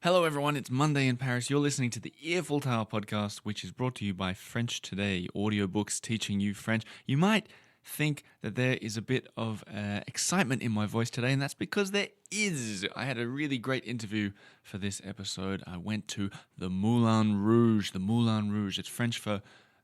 Hello everyone, it's Monday in Paris. You're listening to the Earful Tower podcast, which is brought to you by French Today, audiobooks teaching you French. You might think that there is a bit of excitement in my voice today, and that's because there is. I had a really great interview for this episode. I went to the Moulin Rouge. The Moulin Rouge, it's French for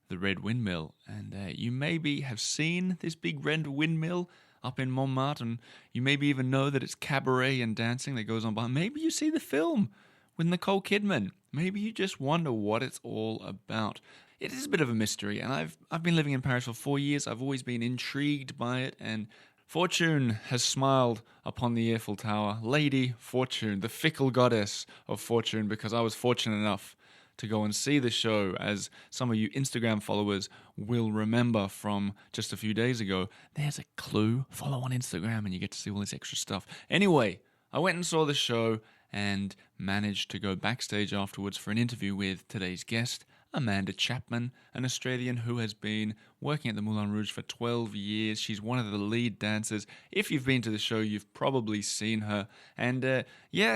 the Red Windmill, and you maybe have seen this big red windmill up in Montmartre, and you maybe even know that it's cabaret and dancing that goes on behind. Maybe you see the film with Nicole Kidman. Maybe you just wonder what it's all about. It is a bit of a mystery, and I've been living in Paris for 4 years. I've always been intrigued by it, and Fortune has smiled upon the Earful Tower. Lady Fortune, the fickle goddess of fortune, because I was fortunate enough to go and see the show, as some of you Instagram followers will remember from just a few days ago. There's a clue. Follow on Instagram and you get to see all this extra stuff. Anyway, I went and saw the show and managed to go backstage afterwards for an interview with today's guest, Amanda Chapman, an Australian who has been working at the Moulin Rouge for 12 years. She's one of the lead dancers. If you've been to the show, you've probably seen her. And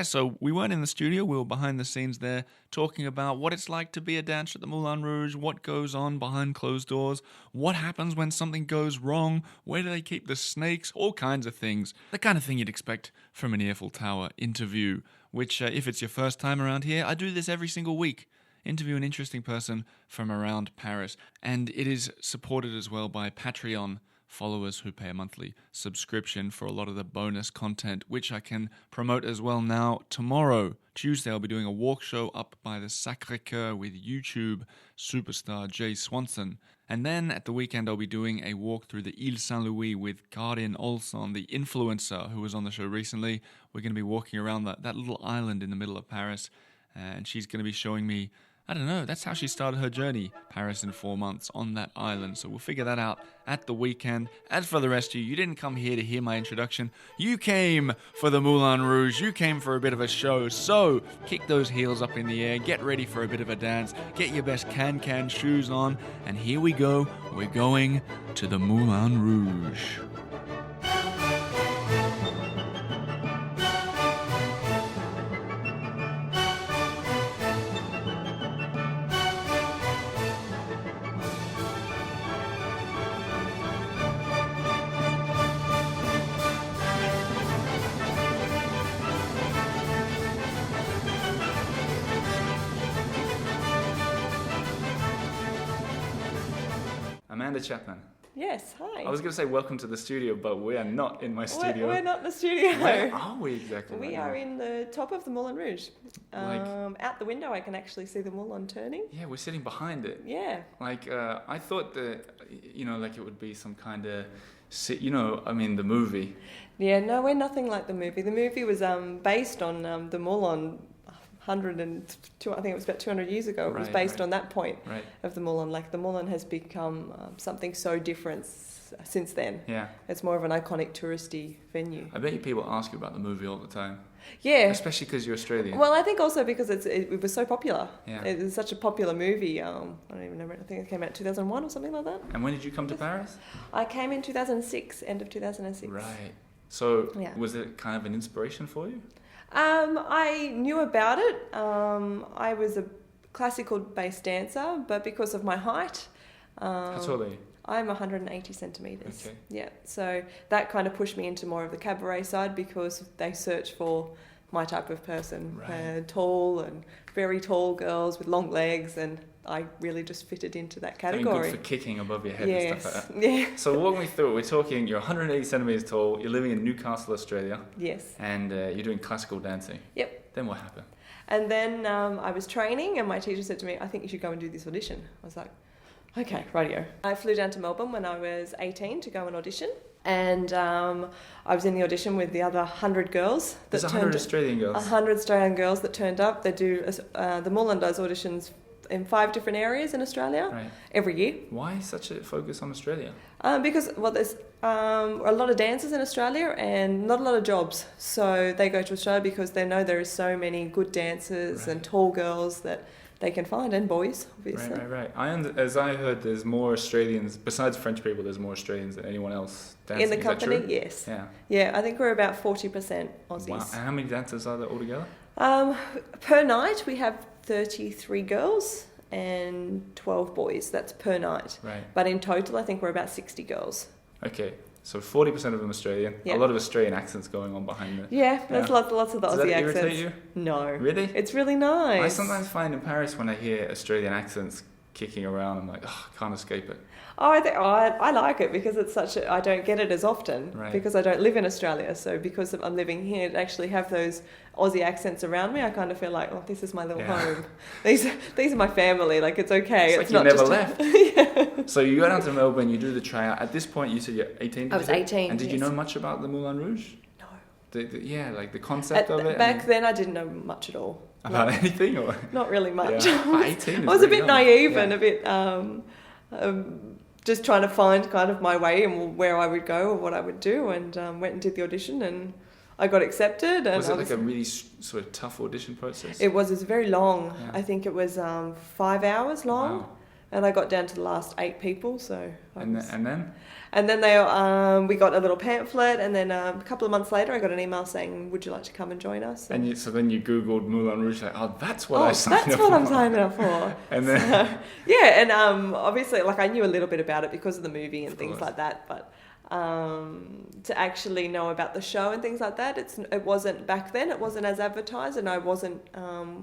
so we weren't in the studio. We were behind the scenes there talking about what it's like to be a dancer at the Moulin Rouge, what goes on behind closed doors, what happens when something goes wrong, where do they keep the snakes, all kinds of things. The kind of thing you'd expect from an Earful Tower interview, which if it's your first time around here, I do this every single week. Interview an interesting person from around Paris. And it is supported as well by Patreon followers who pay a monthly subscription for a lot of the bonus content, which I can promote as well now. Tomorrow, Tuesday, I'll be doing a walk show up by the Sacré-Cœur with YouTube superstar Jay Swanson. And then at the weekend, I'll be doing a walk through the Ile Saint-Louis with Karin Olson, the influencer who was on the show recently. We're going to be walking around that little island in the middle of Paris, and she's going to be showing me, I don't know, that's how she started her journey, Paris in 4 months on that island. So we'll figure that out at the weekend. As for the rest of you, you didn't come here to hear my introduction. You came for the Moulin Rouge. You came for a bit of a show. So kick those heels up in the air. Get ready for a bit of a dance. Get your best can-can shoes on. And here we go. We're going to the Moulin Rouge. Amanda Chapman. Yes, hi. I was going to say welcome to the studio, but we are not in my studio. We're not in the studio. Where are we exactly? We are in the top of the Moulin Rouge. Out the window, I can actually see the Moulin turning. Yeah, we're sitting behind it. Yeah. I thought that, it would be some kind of, the movie. Yeah, no, we're nothing like the movie. The movie was based on the Moulin. I think it was about 200 years ago. It was based on that point of the Moulin. Like, the Moulin has become something so different since then. Yeah. It's more of an iconic touristy venue. I bet you people ask you about the movie all the time. Yeah. Especially because you're Australian. Well, I think also because it was so popular. Yeah. It was such a popular movie. I don't even remember. I think it came out in 2001 or something like that. And when did you come to Paris? I came in 2006, end of 2006. Right. So was it kind of an inspiration for you? I knew about it. I was a classical-based dancer, but because of my height... How tall are you? I'm 180 centimetres. Okay. Yeah, so that kind of pushed me into more of the cabaret side because they search for my type of person. Right. Tall and very tall girls with long legs, and I really just fitted into that category. I mean, good for kicking above your head and stuff like that. Yeah. So walk me through it. We're talking, you're 180 centimetres tall, you're living in Newcastle, Australia. Yes. And you're doing classical dancing. Yep. Then what happened? And then I was training, and my teacher said to me, I think you should go and do this audition. I was like, okay, rightio. I flew down to Melbourne when I was 18 to go and audition. And I was in the audition with the other 100 girls. There's 100 Australian girls? 100 Australian girls that turned up. They do, the Moulin does auditions in 5 different areas in Australia every year. Why such a focus on Australia? Because, there's a lot of dancers in Australia and not a lot of jobs. So they go to Australia because they know there are so many good dancers and tall girls that they can find, and boys, obviously. Right. As I heard, there's more Australians, besides French people, there's more Australians than anyone else dancing. In the company, yes. Yeah. Yeah, I think we're about 40% Aussies. Wow. And how many dancers are there altogether? Per night, we have 33 girls and 12 boys. That's per night. Right. But in total, I think we're about 60 girls. Okay. So 40% of them Australian. Yeah. A lot of Australian accents going on behind it. Yeah, there's lots of the Aussie accents. Does that irritate you? No. Really? It's really nice. I sometimes find in Paris when I hear Australian accents kicking around, I'm like, I can't escape it. Oh, I like it because it's I don't get it as often because I don't live in Australia. So because I'm living here, to actually have those Aussie accents around me, I kind of feel like, oh, this is my little home. These are my family. Like, it's okay. It's like not you never left. Yeah. So you go down to Melbourne, you do the tryout. At this point, you said you're 18? I was 18. And did you know much about the Moulin Rouge? No. Like the concept of it? Back then, I didn't know much at all. About anything? Or? Not really much. Yeah. 18 I was a bit naive and a bit... just trying to find kind of my way and where I would go or what I would do, and went and did the audition, and I got accepted. And was it like a really sort of tough audition process? It was very long. Yeah. I think it was 5 hours long. Wow. And I got down to the last 8 people. So and then? And then we got a little pamphlet, and then a couple of months later I got an email saying, would you like to come and join us? And so then you Googled Moulin Rouge, like, that's what I signed up for. That's what I'm signing up for. And then... and obviously, like, I knew a little bit about it because of the movie and things like that, but to actually know about the show and things like that, it wasn't back then, it wasn't as advertised, and I wasn't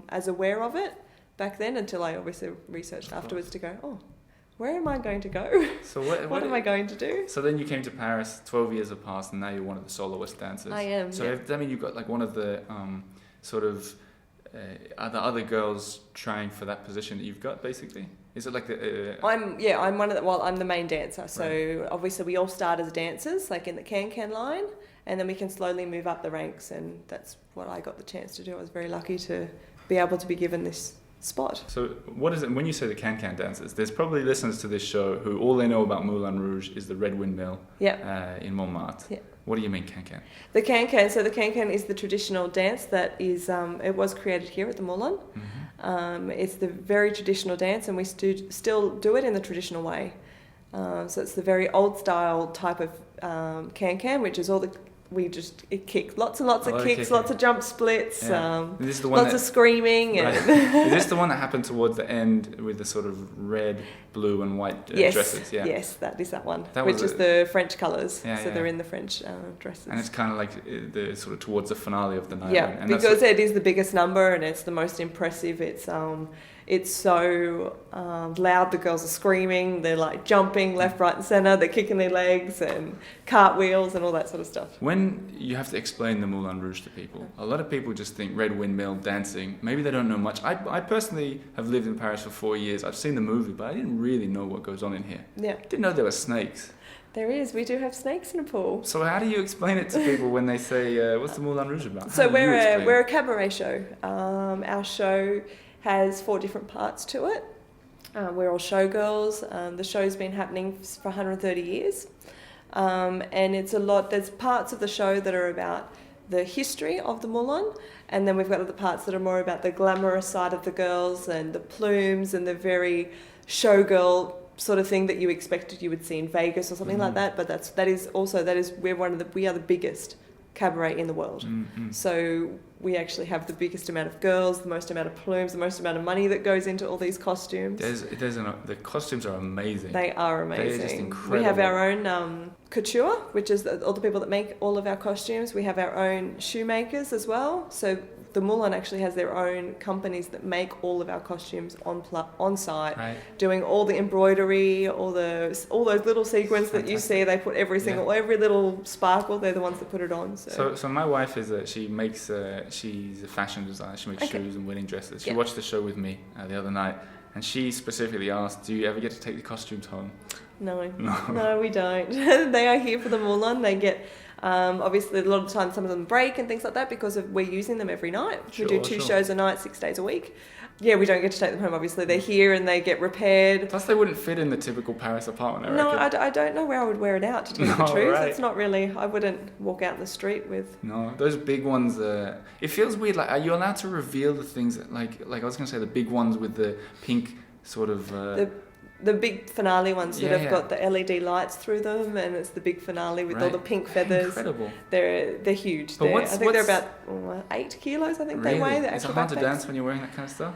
as aware of it back then until I obviously researched afterwards to go, oh, where am I going to go? So what am I going to do? So then you came to Paris, 12 years have passed, and now you're one of the soloist dancers. I am. So I mean, you've got like one of the are the other girls trying for that position that you've got, basically? Is it like the... I'm one of the... Well, I'm the main dancer. So obviously we all start as dancers, like in the can-can line, and then we can slowly move up the ranks, and that's what I got the chance to do. I was very lucky to be able to be given this spot. So what is it, when you say the can-can dancers, there's probably listeners to this show who all they know about Moulin Rouge is the Red Windmill in Montmartre. Yeah. What do you mean can-can? The can-can, so the can-can is the traditional dance that is, it was created here at the Moulin. Mm-hmm. It's the very traditional dance, and we still do it in the traditional way. So it's the very old style type of can-can, which is all the... It kicks, lots and lots of kicks, lots of jump splits, lots of screaming. Right. Is this the one that happened towards the end with the sort of red, blue and white dresses? Yeah. Yes, that is that one, which is the French colours. So they're in the French dresses. And it's kind of like the sort of towards the finale of the night. Yeah, and because it is the biggest number and it's the most impressive. It's so loud, the girls are screaming, they're like jumping left, right and centre, they're kicking their legs and cartwheels and all that sort of stuff. When you have to explain the Moulin Rouge to people, a lot of people just think red windmill, dancing, maybe they don't know much. I personally have lived in Paris for 4 years, I've seen the movie, but I didn't really know what goes on in here. Yeah. Didn't know there were snakes. There is. We do have snakes in a pool. So how do you explain it to people when they say, what's the Moulin Rouge about? So we're a cabaret show. Our show has 4 different parts to it. We're all showgirls. The show's been happening for 130 years. And it's a lot, there's parts of the show that are about the history of the Moulin, and then we've got other parts that are more about the glamorous side of the girls and the plumes and the very showgirl sort of thing that you expected you would see in Vegas or something like that. But we are the biggest cabaret in the world. Mm-hmm. So we actually have the biggest amount of girls, the most amount of plumes, the most amount of money that goes into all these costumes. The costumes are amazing. They are amazing. They're just incredible. We have our own couture, which is all the people that make all of our costumes. We have our own shoemakers as well. So the Moulin actually has their own companies that make all of our costumes on site, doing all the embroidery, all those little sequins that you see. They put every little sparkle. They're the ones that put it on. So my wife she's a fashion designer. She makes shoes and wedding dresses. She watched the show with me the other night, and she specifically asked, "Do you ever get to take the costumes home?" No, we don't. They are here for the Moulin. They get. Obviously, a lot of the time, some of them break and things like that because we're using them every night. We do 2 shows a night, 6 days a week. Yeah, we don't get to take them home, obviously. They're here and they get repaired. Plus, they wouldn't fit in the typical Paris apartment, I reckon. I don't know where I would wear it out, to tell you the truth. It's not really... I wouldn't walk out in the street with... No, those big ones... it feels weird. Like, are you allowed to reveal the things... Like I was going to say, the big ones with the pink sort of... the big finale ones that have got the LED lights through them, and it's the big finale with all the pink feathers. Incredible. They're huge. But I think they're about 8 kilos. I think they weigh. Is it hard to dance when you're wearing that kind of stuff?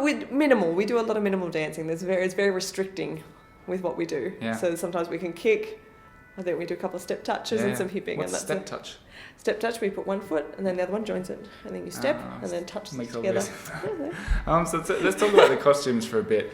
With minimal. We do a lot of minimal dancing. It's very restricting with what we do. Yeah. So sometimes we can kick. I think we do a couple of step touches and some hipping. What's and that's step touch? Step touch, we put one foot and then the other one joins it. And then you step and then touch them together. So let's talk about the costumes for a bit.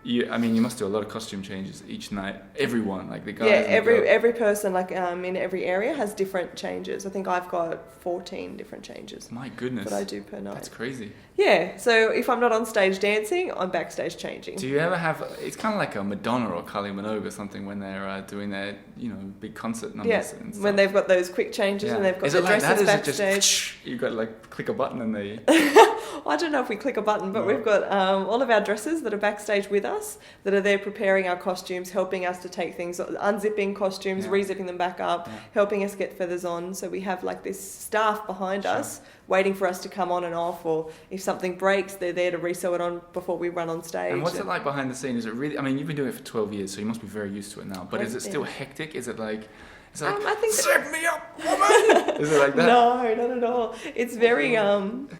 You must do a lot of costume changes each night. Everyone, like the guys. Yeah, every person, like in every area, has different changes. I think I've got 14 different changes. My goodness. That I do per night. That's crazy. Yeah, so if I'm not on stage dancing, I'm backstage changing. Do you ever have? It's kind of like a Madonna or Kylie Minogue or something when they're doing their big concert numbers. Yeah, and stuff. When they've got those quick changes and they've got the dresses backstage. Is it just you got to like click a button and they? I don't know if we click a button, but we've got all of our dresses that are backstage with us, that are there preparing our costumes, helping us to take things, unzipping costumes, re-zipping them back up, helping us get feathers on. So we have like this staff behind us waiting for us to come on and off, or if something breaks, they're there to resew it on before we run on stage. And what's it like behind the scenes? Is it really, you've been doing it for 12 years, so you must be very used to it now, but is it still hectic? Is it like... I think set me up, woman! Is it like that? No, not at all. It's very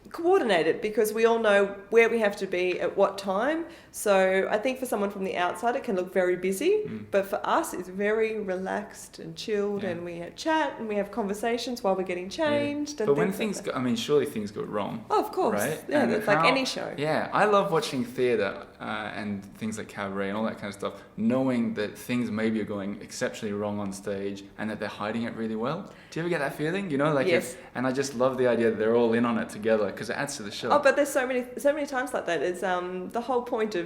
coordinated because we all know where we have to be at what time. So I think for someone from the outside, it can look very busy. But for us, it's very relaxed and chilled, and we chat and we have conversations while we're getting changed. But when things go, surely things go wrong. Oh, of course. Right? Yeah, it's like any show. Yeah, I love watching theatre and things like cabaret and all that kind of stuff, knowing that things maybe are going exceptionally wrong on stage and that they're hiding it really well. Do you ever get that feeling? Yes. And I just love the idea that they're all in on it together because it adds to the show. Oh, but there's so many times like that. It's the whole point of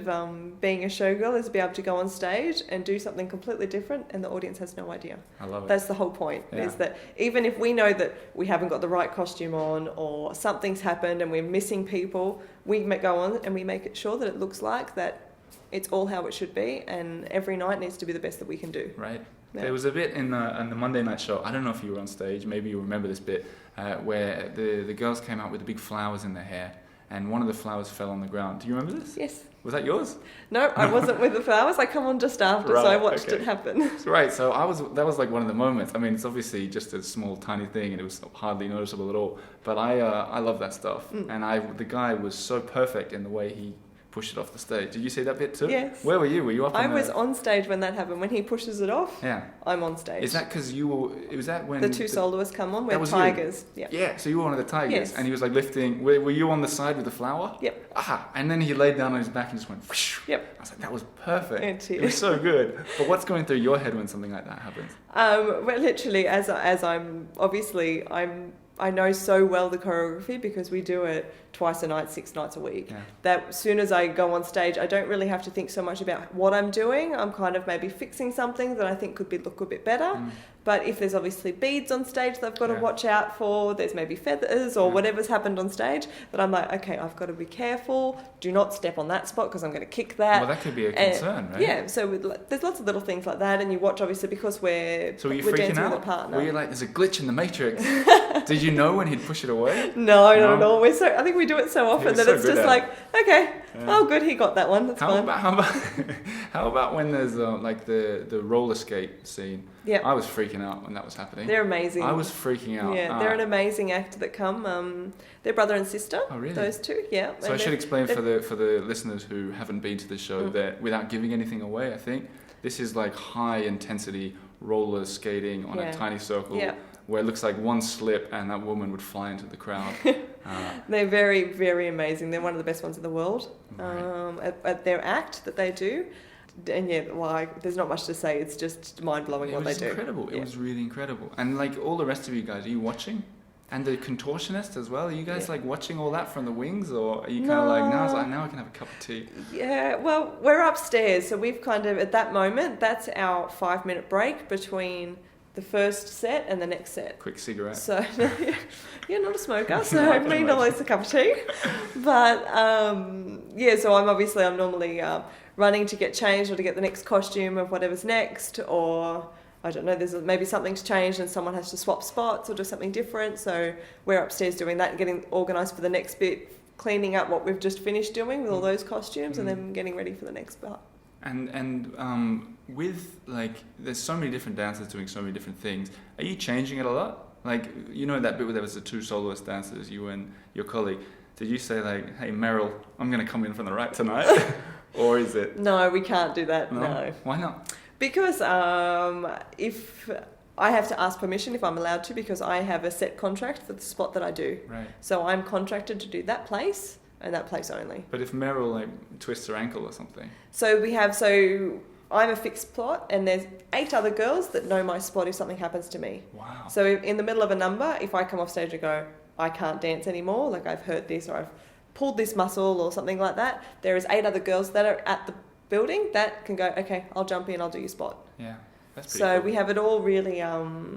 being a showgirl is to be able to go on stage and do something completely different, and the audience has no idea. I love it. That's the whole point. Is that even if we know that we haven't got the right costume on, or something's happened and we're missing people, we go on and we make sure that it looks like that it's all how it should be, and every night needs to be the best that we can do. Right. Yeah. There was a bit in the Monday night show, I don't know if you were on stage, maybe you remember this bit, where the girls came out with the big flowers in their hair, and one of the flowers fell on the ground. Do you remember this? Yes. Was that yours? No, I wasn't with the flowers. I come on just after, so I watched it happen. Right, so that was like one of the moments. It's obviously just a small, tiny thing, and it was hardly noticeable at all. But I love that stuff, and the guy was so perfect in the way he pushed it off the stage. Did you see that bit too? Yes. Where were you? Were you up? I was on stage when that happened. When he pushes it off, I'm on stage. Is that because you were? Was that when the two soloists come on? We're tigers. Yeah. So you were one of the tigers, yes. And he was like lifting. Were you on the side with the flower? Yep. Aha! And then he laid down on his back and just went. Whoosh. Yep. I was like, that was perfect. It was so good. But what's going through your head when something like that happens? Well, literally, as I know so well the choreography because we do it twice a night, 6 nights a week. Yeah. That as soon as I go on stage, I don't really have to think so much about what I'm doing. I'm kind of maybe fixing something that I think could look a bit better. But if there's obviously beads on stage that I've got to watch out for, there's maybe feathers or whatever's happened on stage, that I'm like, okay, I've got to be careful. Do not step on that spot because I'm going to kick that. Well, that could be a concern, right? Yeah, so there's lots of little things like that, and you watch obviously because we're dancing with a partner. Were you like, there's a glitch in the Matrix? Did you know when he'd push it away? No, not at all. I think we do it so often that it's just like, okay, oh good, he got that one. That's fine. How about when there's like the roller skate scene? Yeah, I was freaking out when that was happening. They're amazing. I was freaking out. Yeah, they're an amazing act that come. They're brother and sister. Oh, really? Those two, yeah. So I should explain for the listeners who haven't been to the show that without giving anything away, I think this is like high intensity roller skating on a tiny circle. Yeah. Where it looks like one slip and that woman would fly into the crowd. They're very, very amazing. They're one of the best ones in the world at their act that they do. And there's not much to say. It's just mind-blowing what they do. It was incredible. It was really incredible. And like all the rest of you guys, are you watching? And the contortionist as well? Are you guys like watching all that from the wings? Or are you kind of like, now I can have a cup of tea? Yeah, well, we're upstairs. So we've kind of, at that moment, that's our 5-minute break between the first set and the next set. Quick cigarette. So you're not a smoker, so me not always a cup of tea. But so I'm normally running to get changed or to get the next costume of whatever's next, or I don't know, there's maybe something's changed and someone has to swap spots or do something different. So we're upstairs doing that and getting organised for the next bit, cleaning up what we've just finished doing with all those costumes and then getting ready for the next part. And with like, there's so many different dancers doing so many different things. Are you changing it a lot? Like, you know that bit where there was the two soloist dancers, you and your colleague. Did you say like, hey Meryl, I'm going to come in from the right tonight? Or is it? No, we can't do that. No. Why not? Because if I have to ask permission if I'm allowed to, because I have a set contract for the spot that I do. Right. So I'm contracted to do that place and that place only. But if Meryl like twists her ankle or something? So I'm a fixed spot and there's 8 other girls that know my spot if something happens to me. Wow. So in the middle of a number, if I come off stage and go, I can't dance anymore, like I've hurt this or I've pulled this muscle or something like that, there is 8 other girls that are at the building that can go, okay, I'll jump in, I'll do your spot. Yeah, that's pretty So cool. we have it all really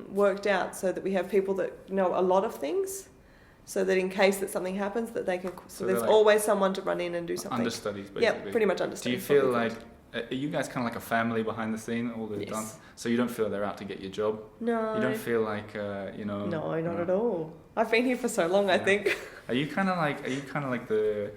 worked out so that we have people that know a lot of things, so that in case that something happens, that they can. So there's like always someone to run in and do something. Understudies, basically. Yeah, pretty much understudies. Do you feel like are you guys kind of like a family behind the scene, all the dance? So you don't feel they're out to get your job? No. You don't feel like No, not at all. I've been here for so long. I think. Are you kind of like the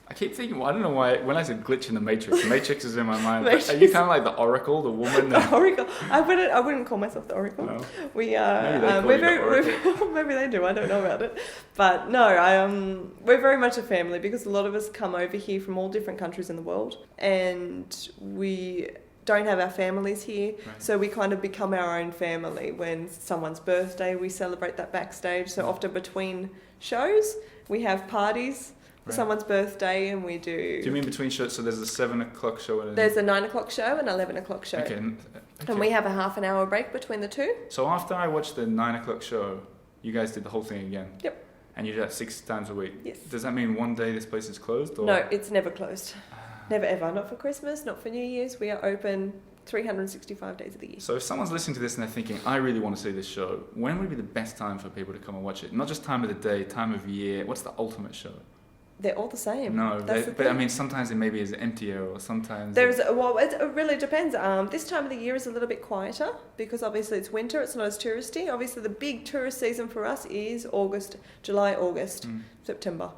I keep thinking, I don't know why, when I said glitch in the Matrix, the Matrix is in my mind. But are you kind of like the Oracle, the woman? The Oracle. I wouldn't call myself the Oracle. No. We are. Maybe they do. I don't know about it. But no, we're very much a family because a lot of us come over here from all different countries in the world, and we don't have our families here, right. So we kind of become our own family. When someone's birthday, we celebrate that backstage. So often between shows, we have parties. Right. Someone's birthday, and we do. Do you mean between shows? So there's a 7 o'clock show and there's a 9 o'clock show and 11 o'clock show. Okay. And we have a half an hour break between the two. So after I watched the 9 o'clock show, you guys did the whole thing again. Yep. And you do that 6 times a week. Yes. Does that mean one day this place is closed? Or? No, it's never closed. Never ever. Not for Christmas. Not for New Year's. We are open 365 days of the year. So if someone's listening to this and they're thinking, I really want to see this show, when would be the best time for people to come and watch it? Not just time of the day, time of year. What's the ultimate show? They're all the same. No, but I mean, sometimes it maybe is emptier, or sometimes it really depends. This time of the year is a little bit quieter because obviously it's winter. It's not as touristy. Obviously, the big tourist season for us is July, August, September.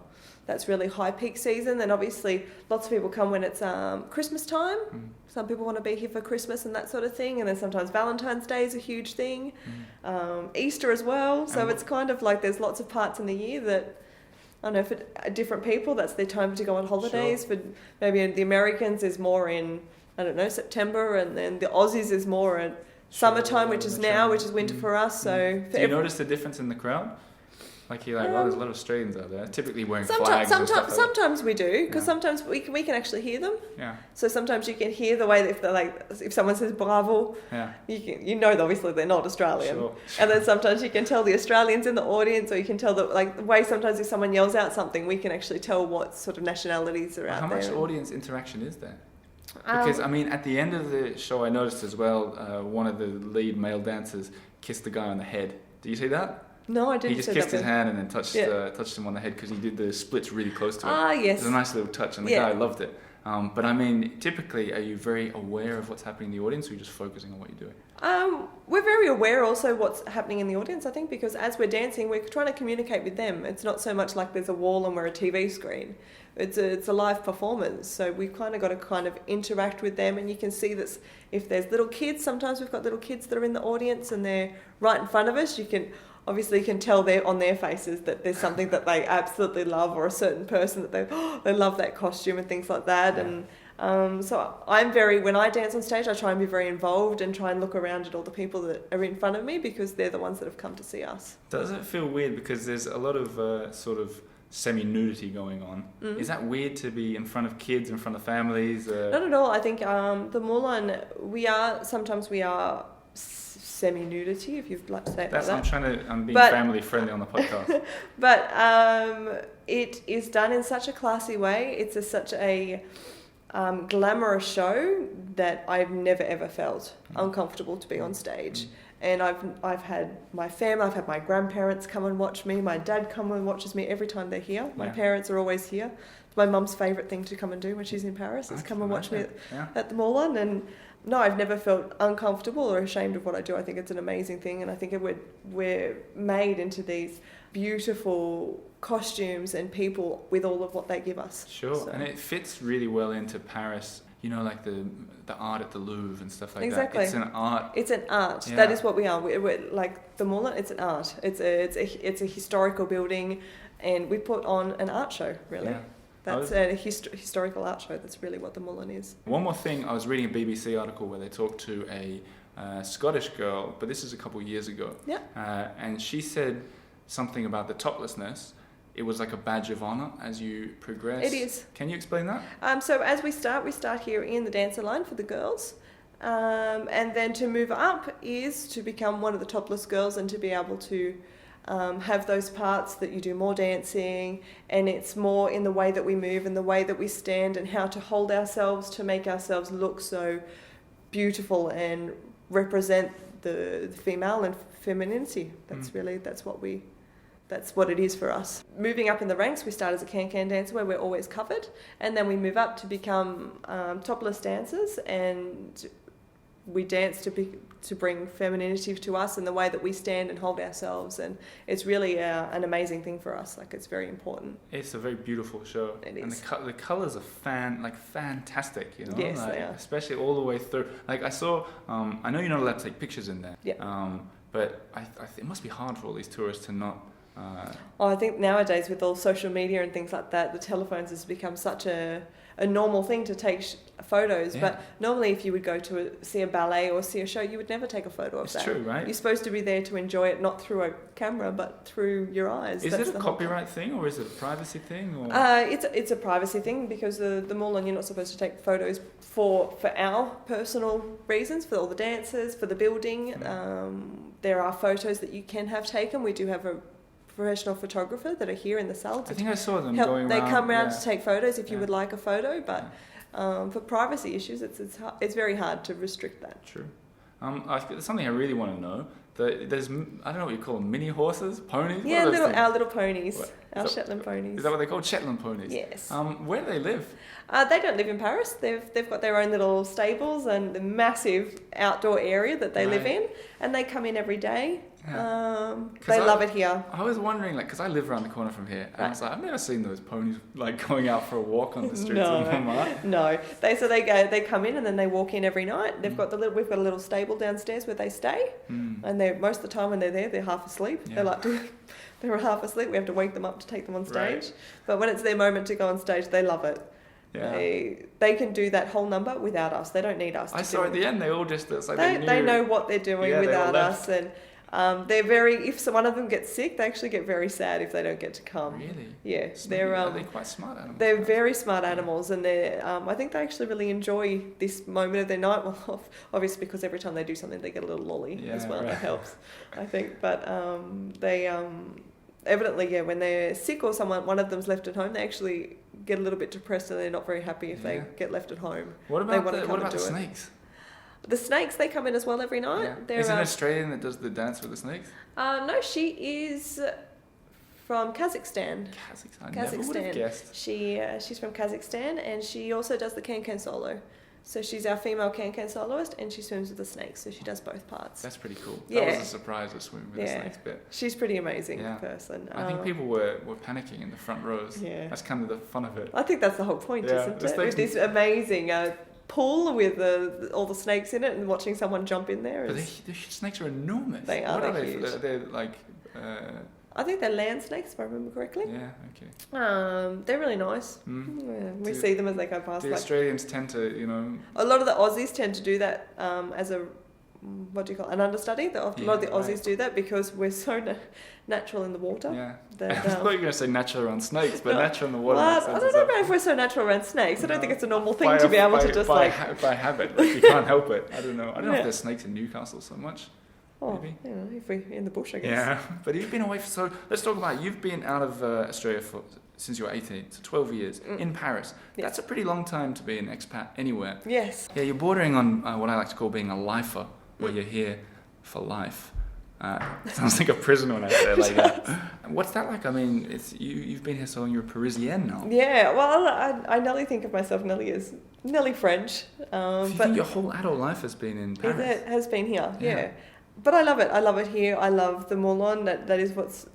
That's really high peak season. Then obviously lots of people come when it's Christmas time. Some people want to be here for Christmas and that sort of thing. And then sometimes Valentine's Day is a huge thing. Easter as well. So it's kind of like there's lots of parts in the year that, I don't know, for different people, that's their time to go on holidays. Sure. For maybe the Americans is more in, I don't know, September, and then the Aussies is more in summertime, which is now, which is winter for us. So do you notice the difference in the crowd? Like you're like, there's a lot of Australians out there, typically wearing flags. Sometimes we do, because sometimes we can actually hear them. Yeah. So sometimes you can hear the way that if someone says bravo, you know obviously they're not Australian. Sure. And then sometimes you can tell the Australians in the audience, or you can tell the way sometimes if someone yells out something, we can actually tell what sort of nationalities are out there. How much audience interaction is there? Because I mean, at the end of the show, I noticed as well, one of the lead male dancers kissed the guy on the head. Did you see that? No, I didn't. He just kissed his hand and then touched him on the head because he did the splits really close to it. Yes. It was a nice little touch, and the guy loved it. But I mean, typically, are you very aware of what's happening in the audience, or are you just focusing on what you're doing? We're very aware also what's happening in the audience, I think, because as we're dancing, we're trying to communicate with them. It's not so much like there's a wall and we're a TV screen. It's a live performance, so we've kind of got to kind of interact with them, and you can see that if there's little kids, sometimes we've got little kids that are in the audience and they're right in front of us, you can tell on their faces that there's something that they absolutely love, or a certain person that they love that costume and things like that. Yeah. And so when I dance on stage, I try and be very involved and try and look around at all the people that are in front of me, because they're the ones that have come to see us. Does it feel weird because there's a lot of sort of semi-nudity going on? Is that weird to be in front of kids, in front of families? Not at all. I think the Moulin, we are semi-nudity, if you'd like to say it like that. I'm being family friendly on the podcast. But it is done in such a classy way. It's such a glamorous show that I've never ever felt uncomfortable to be on stage. And I've had my family, I've had my grandparents come and watch me. My dad come and watches me every time they're here. My parents are always here. It's my mum's favourite thing to come and do when she's in Paris is come and watch me at the Moulin. And no, I've never felt uncomfortable or ashamed of what I do. I think it's an amazing thing, and I think we're made into these beautiful costumes and people with all of what they give us. Sure, and it fits really well into Paris. like the art at the Louvre and stuff like exactly. that. It's an art. It's an art. Yeah. That is what we are. We're like the Moulin. It's an art. It's a historical building, and we put on an art show. Really, that's a historical art show. That's really what the Moulin is. One more thing, I was reading a BBC article where they talked to a Scottish girl, but this is a couple of years ago. Yeah. And she said something about the toplessness. It was like a badge of honor as you progress. It is. Can you explain that? So as we start here in the dancer line for the girls. And then to move up is to become one of the topless girls and to be able to have those parts that you do more dancing, and it's more in the way that we move and the way that we stand and how to hold ourselves to make ourselves look so beautiful and represent the female and femininity. That's that's what it is for us. Moving up in the ranks, we start as a can-can dancer where we're always covered, and then we move up to become topless dancers, and we dance to bring femininity to us in the way that we stand and hold ourselves, and it's really an amazing thing for us. Like, it's very important. It's a very beautiful show. It is. And the colours are fantastic, you know? Yes, they are. Especially all the way through. Like, I saw, I know you're not allowed to take pictures in there. Yeah. But it must be hard for all these tourists to not... I think nowadays with all social media and things like that, the telephones has become such a normal thing to take photos. Yeah. But normally if you would go to see a ballet or see a show, you would never take a photo of that. It's true, right? You're supposed to be there to enjoy it, not through a camera, but through your eyes. Is it a copyright thing, or is it a privacy thing? Or? It's a privacy thing, because the Moulin, you're not supposed to take photos for our personal reasons, for all the dancers, for the building. There are photos that you can have taken. We do have a professional photographer that are here in the cell. I think I saw them going around. They come around to take photos if you would like a photo, but for privacy issues, it's very hard to restrict that. True. There's something I really want to know. There's, I don't know what you call them, mini horses, ponies? Yeah, our little ponies, our Shetland ponies. Is that what they call Shetland ponies? Yes. Where do they live? They don't live in Paris. They've got their own little stables and the massive outdoor area that they live in, and they come in every day. Yeah. They love it here. I was wondering, because I live around the corner from here, and I was like, I've never seen those ponies going out for a walk on the streets of Montmartre. No, they come in and then they walk in every night. We've got a little stable downstairs where they stay, and most of the time when they're there, they're half asleep. Yeah. They're half asleep. We have to wake them up to take them on stage. Right. But when it's their moment to go on stage, they love it. Yeah. They can do that whole number without us. They don't need us. I saw at the end they all just they know what they're doing without us, and if one of them gets sick, they actually get very sad if they don't get to come. Really? Yeah. Are they quite smart animals? They're very smart animals, and I think they actually really enjoy this moment of their night. Well, obviously because every time they do something, they get a little lolly as well. Right. That helps, I think. But they evidently, when they're sick or one of them's left at home, they actually get a little bit depressed, and they're not very happy if they get left at home. What about the snakes? The snakes, they come in as well every night. Yeah. Is it an Australian that does the dance with the snakes? No, she is from Kazakhstan. I never would have guessed. She's from Kazakhstan, and she also does the can-can solo. So she's our female can-can soloist, and she swims with the snakes, so she does both parts. That's pretty cool. That was a surprise, to swim with the snakes bit. She's pretty amazing person. I think people were panicking in the front rows. Yeah. That's kind of the fun of it. I think that's the whole point, isn't it? With this amazing pool with all the snakes in it, and watching someone jump in there. But the snakes are enormous. They are. What are they? Huge. They're like... I think they're land snakes, if I remember correctly. Yeah, okay. They're really nice. Yeah, we see them as they go past. The Australians tend to, A lot of the Aussies tend to do that as an understudy. A lot of the Aussies do that because we're so natural in the water. Yeah. I thought you were going to say natural around snakes, but natural in the water. Well, I don't know if we're so natural around snakes. I don't think it's a normal thing to be able to just by habit. You can't help it. I don't know. I don't know if there's snakes in Newcastle so much. Oh, maybe. If we're in the bush, I guess. Yeah, but you've been away so let's talk about, you've been out of Australia since you were 18, so 12 years, in Paris. Yes. That's a pretty long time to be an expat anywhere. Yes. Yeah, you're bordering on what I like to call being a lifer, where you're here for life. Sounds like a prison when I say it like that. What's that like? I mean, you've been here so long, you're a Parisienne now. Yeah, well, I nearly think of myself as nearly French. But you think your whole adult life has been in Paris? It has been here, yeah. But I love it. I love it here. I love the Moulin. That is what's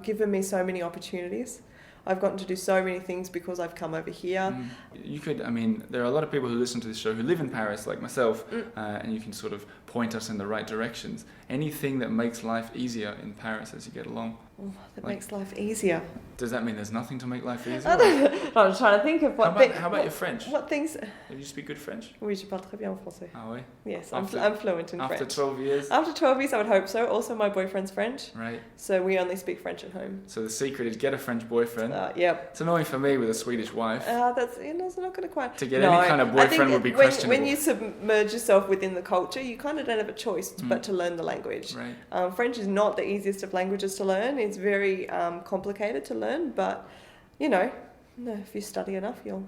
given me so many opportunities. I've gotten to do so many things because I've come over here. You could, I mean, there are a lot of people who listen to this show who live in Paris, like myself, and you can sort of point us in the right directions. Anything that makes life easier in Paris as you get along? That makes life easier. Does that mean there's nothing to make life easier? I'm trying to think of what... How about your French? What things... Do you speak good French? Oui, je parle très bien en français. Ah oui? Yes, I'm fluent in French. After 12 years? After 12 years, I would hope so. Also, my boyfriend's French. Right. So we only speak French at home. So the secret is get a French boyfriend. Yep. It's annoying for me with a Swedish wife. It's not going to quite... To get any kind of boyfriend would be questionable. When you submerge yourself within the culture, you kind of don't have a choice but to learn the language. Right. French is not the easiest of languages to learn. It's very complicated to learn, but, if you study enough, you'll...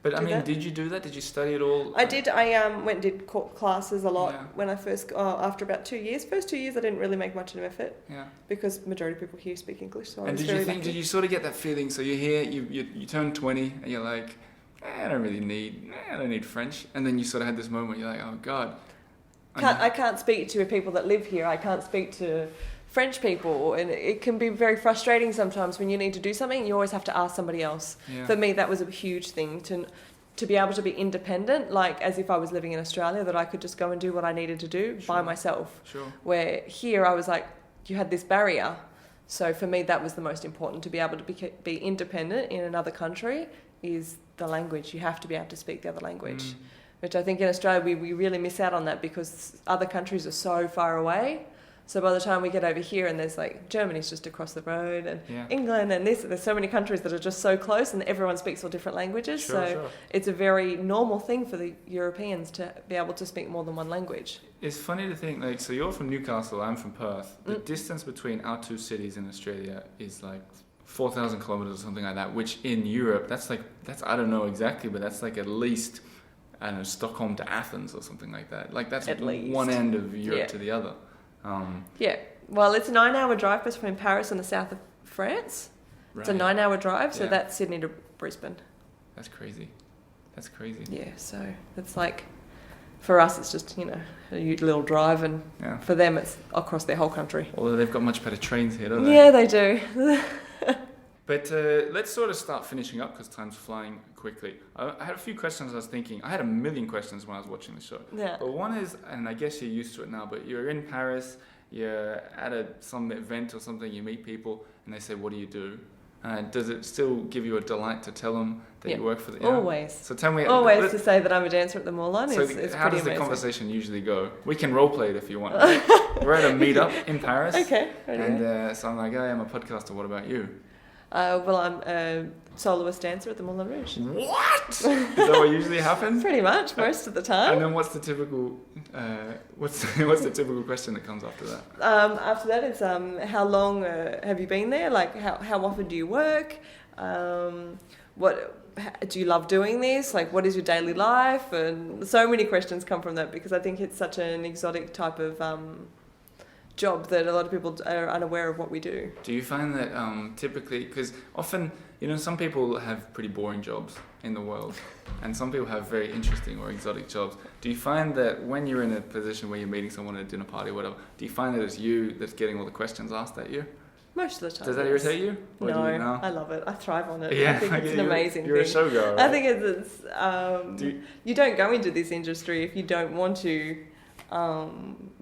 But did you do that? Did you study it all? I did. I went and did classes a lot when I first, after about 2 years. First 2 years, I didn't really make much of an effort. Yeah. Because majority of people here speak English, so and did you sort of get that feeling? So you're here, you turn 20, and you're like, I don't need French. And then you sort of had this moment where you're like, oh God. I can't speak to people that live here. I can't speak to French people, and it can be very frustrating sometimes when you need to do something. You always have to ask somebody else. Yeah. For me, that was a huge thing to be able to be independent, like as if I was living in Australia, that I could just go and do what I needed to do by myself. Sure. Where here I was like, you had this barrier. So for me, that was the most important, to be able to be independent in another country is the language. You have to be able to speak the other language, which I think in Australia we really miss out on that because other countries are so far away. So by the time we get over here and there's like Germany's just across the road and England and there's so many countries that are just so close and everyone speaks all different languages. Sure. It's a very normal thing for the Europeans to be able to speak more than one language. It's funny to think, like, so you're from Newcastle, I'm from Perth. The distance between our two cities in Australia is like 4,000 kilometers or something like that, which in Europe, that's I don't know exactly, but that's like at least, I don't know, Stockholm to Athens or something like that. Like that's one end of Europe to the other. Well, it's a 9-hour drive between Paris and the south of France. Right. It's a 9-hour drive, so that's Sydney to Brisbane. That's crazy. Yeah, so it's like, for us it's just, a little drive, and for them it's across their whole country. Although they've got much better trains here, don't they? Yeah, they do. But let's sort of start finishing up because time's flying quickly. I had a few questions I was thinking. I had a million questions when I was watching the show. Yeah. But one is, and I guess you're used to it now, but you're in Paris, you're at some event or something, you meet people, and they say, what do you do? Does it still give you a delight to tell them that you work for the... Always. So tell me... Always to say that I'm a dancer at the Moulin is pretty amazing. So how does the conversation usually go? We can role play it if you want. We're at a meetup in Paris. Okay. And so I'm like, I'm a podcaster, what about you? Well, I'm a soloist dancer at the Moulin Rouge. What? Is that what usually happens? Pretty much, most of the time. And then what's the typical what's the typical question that comes after that? After that, it's how long have you been there? Like, how often do you work? What do you love doing this? Like, what is your daily life? And so many questions come from that because I think it's such an exotic type of job that a lot of people are unaware of what we do. Do you find that typically, because often, some people have pretty boring jobs in the world and some people have very interesting or exotic jobs. Do you find that when you're in a position where you're meeting someone at a dinner party or whatever, do you find that it's you that's getting all the questions asked at you? Most of the time. Does that irritate you? No, I love it. I thrive on it. Yeah, I think it's an amazing you're thing. You're a showgirl, right? I think you don't go into this industry if you don't want to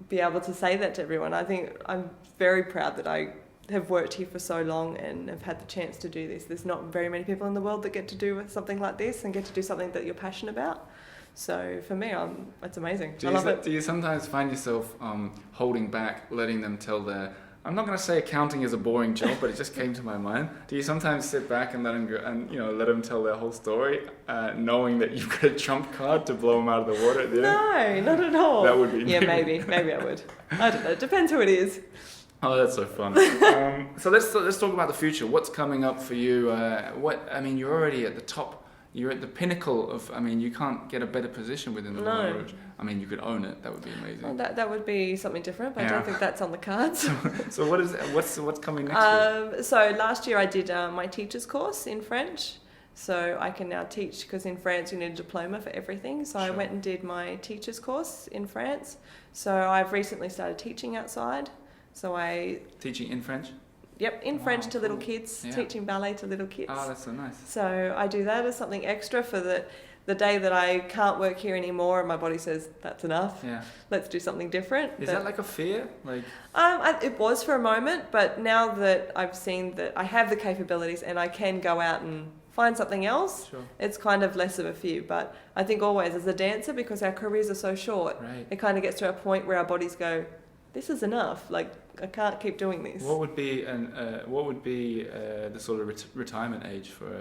be able to say that to everyone. I think I'm very proud that I have worked here for so long and have had the chance to do this. There's not very many people in the world that get to do something like this and get to do something that you're passionate about. So for me, it's amazing. I love it. Do you sometimes find yourself holding back, letting them tell their... I'm not going to say accounting is a boring job, but it just came to my mind. Do you sometimes sit back and let them go and let them tell their whole story, knowing that you've got a trump card to blow them out of the water at the end? No, not at all. That would be... Yeah, maybe I would. I don't know. It depends who it is. Oh, that's so fun. So let's talk about the future. What's coming up for you? You're already at the top. You're at the pinnacle of... you can't get a better position within the Moulin Rouge. You could own it. That would be amazing. Well, that would be something different, but I don't think that's on the cards. So what's coming next year? So last year I did my teacher's course in French. So I can now teach, because in France you need a diploma for everything. So I went and did my teacher's course in France. So I've recently started teaching outside. Teaching in French? Yep, in French to little kids, teaching ballet to little kids. Oh, that's so nice. So I do that as something extra for the day that I can't work here anymore and my body says, that's enough. Yeah. Let's do something different. Is that like a fear? It was for a moment, but now that I've seen that I have the capabilities and I can go out and find something else, it's kind of less of a fear. But I think always as a dancer, because our careers are so short, it kind of gets to a point where our bodies go, this is enough. Like, I can't keep doing this. What would be the sort of retirement age for?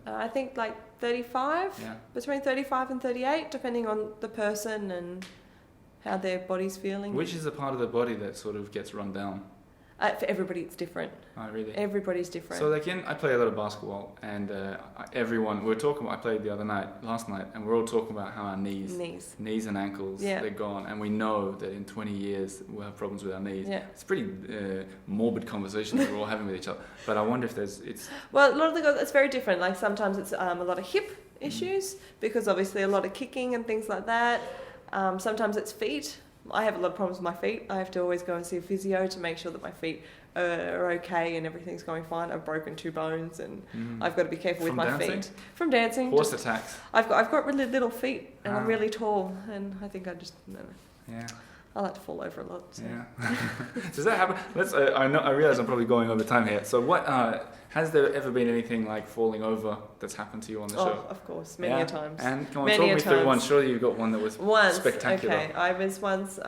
I think like 35. Yeah. Between 35 and 38, depending on the person and how their body's feeling. Which is the part of the body that sort of gets run down? For everybody, it's different. Oh, really? Everybody's different. So, I play a lot of basketball, and I played last night, and we're all talking about how our knees and ankles, they're gone, and we know that in 20 years we'll have problems with our knees. Yeah. It's pretty morbid conversations that we're all having with each other. But I wonder if well, a lot of it's very different. Like sometimes it's a lot of hip issues because obviously a lot of kicking and things like that. Sometimes it's feet. I have a lot of problems with my feet. I have to always go and see a physio to make sure that my feet are okay and everything's going fine. I've broken 2 bones and I've got to be careful with my feet. From dancing. Horse attacks. I've got really little feet and I'm really tall and I think I just... Yeah. I like to fall over a lot. So. Yeah. Does that happen? I realize I'm probably going over time here. So what... has there ever been anything like falling over that's happened to you on the show? Oh, of course, many a times. And come on, talk me through one. Surely you've got one that was spectacular. Okay. I was once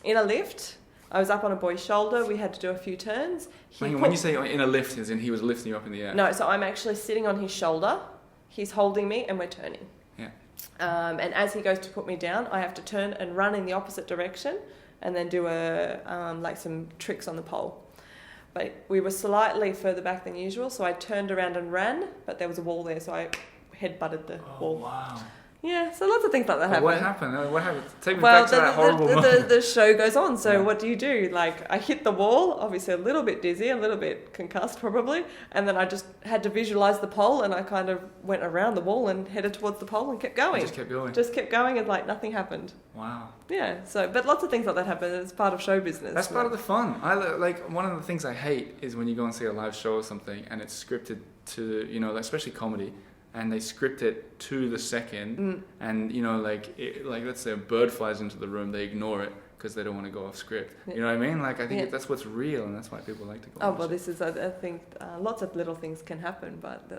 in a lift. I was up on a boy's shoulder. We had to do a few turns. When you say in a lift, as in he was lifting you up in the air? No, so I'm actually sitting on his shoulder. He's holding me and we're turning. Yeah. And as he goes to put me down, I have to turn and run in the opposite direction and then do some tricks on the pole. But we were slightly further back than usual, so I turned around and ran, but there was a wall there, so I head-butted the wall. Wow. Yeah, so lots of things like that happen. What happened? What happened? Take me back to that horrible moment. The show goes on, so what do? Like, I hit the wall, obviously a little bit dizzy, a little bit concussed probably, and then I just had to visualise the pole, and I kind of went around the wall and headed towards the pole and kept going. Just kept going? Just kept going, and like nothing happened. Wow. Yeah, but lots of things like that happen. It's part of show business. That's part of the fun. One of the things I hate is when you go and see a live show or something, and it's scripted to, especially comedy, and they script it to the second, and let's say a bird flies into the room, they ignore it because they don't want to go off script. Yeah. You know what I mean? Like, I think that's what's real, and that's why people like to go. Oh well, this is I think lots of little things can happen, but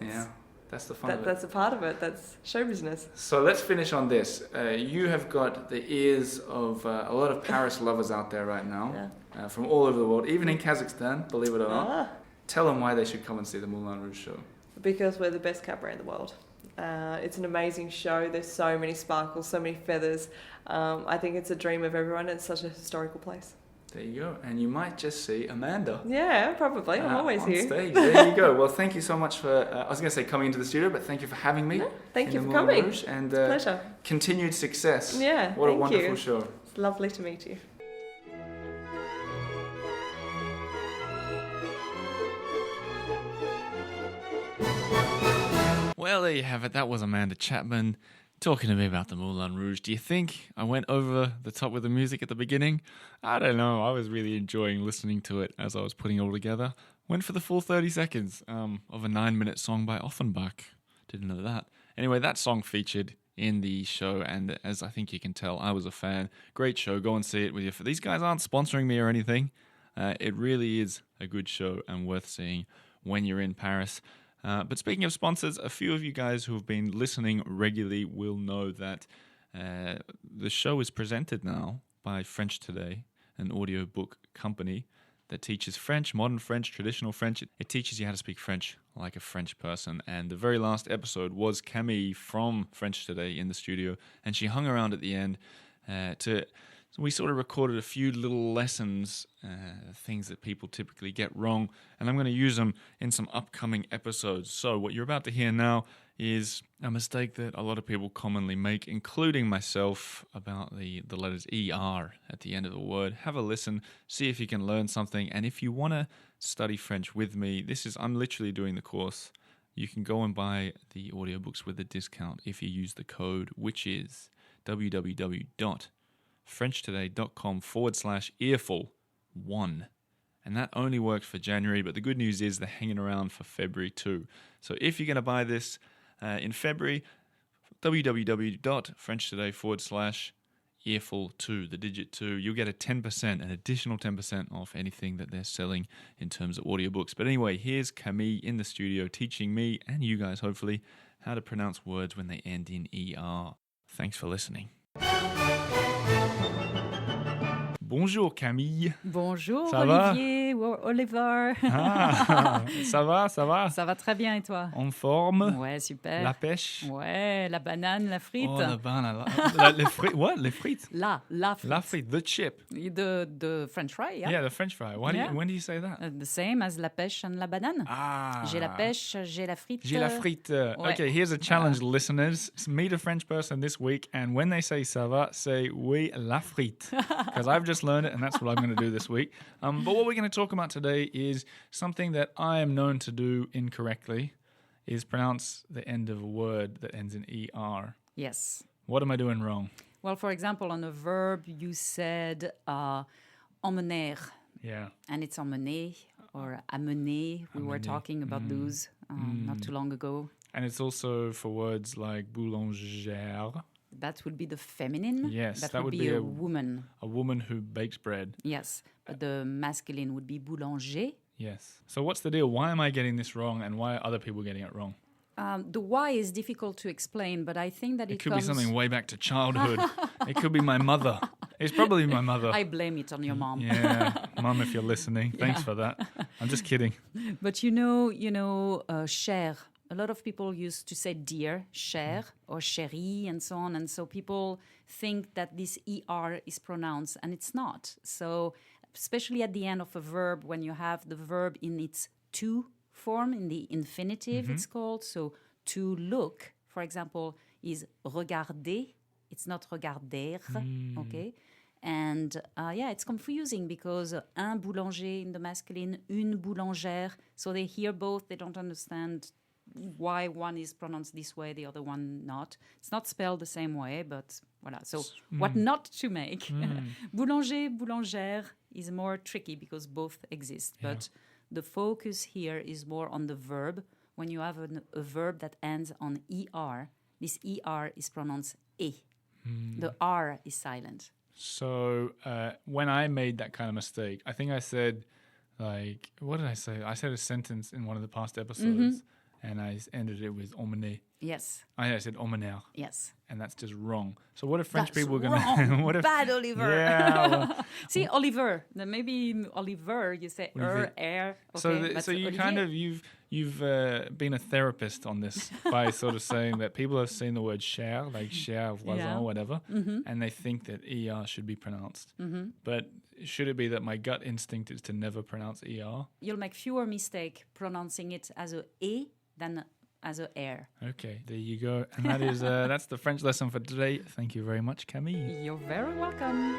that's the fun of it. That's a part of it. That's show business. So let's finish on this. You have got the ears of a lot of Paris lovers out there right now, from all over the world, even in Kazakhstan, believe it or not. Tell them why they should come and see the Moulin Rouge show. Because we're the best cabaret in the world. It's an amazing show. There's so many sparkles, so many feathers. I think it's a dream of everyone. It's such a historical place. There you go. And you might just see Amanda. Yeah, probably. I'm always on here. Stage. There you go. Well, thank you so much for, I was going to say coming into the studio, but thank you for having me. Thank you for coming. Rouge, and it's a pleasure. Continued success. Yeah, what a wonderful show. It's lovely to meet you. Well, there you have it. That was Amanda Chapman talking to me about the Moulin Rouge. Do you think I went over the top with the music at the beginning? I don't know. I was really enjoying listening to it as I was putting it all together. Went for the full 30 seconds of a 9-minute song by Offenbach. Didn't know that. Anyway, that song featured in the show, and as I think you can tell, I was a fan. Great show. Go and see it with you. These guys aren't sponsoring me or anything. It really is a good show and worth seeing when you're in Paris. But speaking of sponsors, a few of you guys who have been listening regularly will know that the show is presented now by French Today, an audiobook company that teaches French, modern French, traditional French. It teaches you how to speak French like a French person. And the very last episode was Camille from French Today in the studio, and she hung around at the end So we sort of recorded a few little lessons, things that people typically get wrong, and I'm going to use them in some upcoming episodes. So what you're about to hear now is a mistake that a lot of people commonly make, including myself, about the letters ER at the end of the word. Have a listen, see if you can learn something, and if you want to study French with me, I'm literally doing the course. You can go and buy the audiobooks with a discount if you use the code, which is www.frenchtoday.com/earful1, and that only works for January. But the good news is they're hanging around for February too. So if you're going to buy this in February, www.frenchtoday.com/earful2, the digit 2, you'll get an additional 10% off anything that they're selling in terms of audiobooks. But anyway, here's Camille in the studio teaching me and you guys, hopefully, how to pronounce words when they end in ER. Thanks for listening. Bonjour Camille. Bonjour ça Olivier ou Oliver. Ah, ça va? Ça va très bien et toi? En forme? Ouais, super. La pêche? Ouais, la banane, la frite. Oh, la banane. Les frites? What? Les frites? La frite. La frite, the chip. The French fry, yeah. Yeah, the French fry. When do you say that? The same as la pêche and la banane. Ah. J'ai la pêche, j'ai la frite. J'ai la frite. Ouais. Okay, here's a challenge, listeners. Meet a French person this week, and when they say ça va, say oui, la frite. Because I've just learned it, and that's what I'm going to do this week. But what we're going to talk about today is something that I am known to do incorrectly, is pronounce the end of a word that ends in ER. Yes. What am I doing wrong? Well, for example, on a verb, you said emmener. Yeah. And it's emmener or amener. We were talking about those not too long ago. And it's also for words like boulangère. That would be the feminine. Yes, that would be a woman. A woman who bakes bread. Yes, but the masculine would be boulanger. Yes. So what's the deal? Why am I getting this wrong, and why are other people getting it wrong? The why is difficult to explain, but I think that it could comes... be something way back to childhood. It could be my mother. It's probably my mother. I blame it on your mom. Yeah, Mom, if you're listening, thanks for that. I'm just kidding. But cher. A lot of people used to say dear, cher, or chérie, and so on. And so people think that this ER is pronounced, and it's not. So especially at the end of a verb, when you have the verb in its to form, in the infinitive, it's called. So to look, for example, is regarder. It's not regarder, okay? And it's confusing because un boulanger in the masculine, une boulangère. So they hear both, they don't understand why one is pronounced this way, the other one not. It's not spelled the same way, but voilà. So what not to make. Boulanger, boulangère is more tricky because both exist. Yeah. But the focus here is more on the verb. When you have a verb that ends on ER, this ER is pronounced E. The R is silent. So when I made that kind of mistake, I think I said, what did I say? I said a sentence in one of the past episodes. And I ended it with emmener. Yes. I said emmener. Yes. And that's just wrong. So what if French that's people are going to... Bad Oliver. Yeah. Well, see, Oliver. Then maybe Oliver, you say air. Okay, so you kind of, you've been a therapist on this by sort of saying that people have seen the word cher, like cher, voisin, or whatever, and they think that ER should be pronounced. But should it be that my gut instinct is to never pronounce ER? You'll make fewer mistakes pronouncing it as a E than as a air. Okay, there you go. And that is that's the French lesson for today. Thank you very much, Camille. You're very welcome.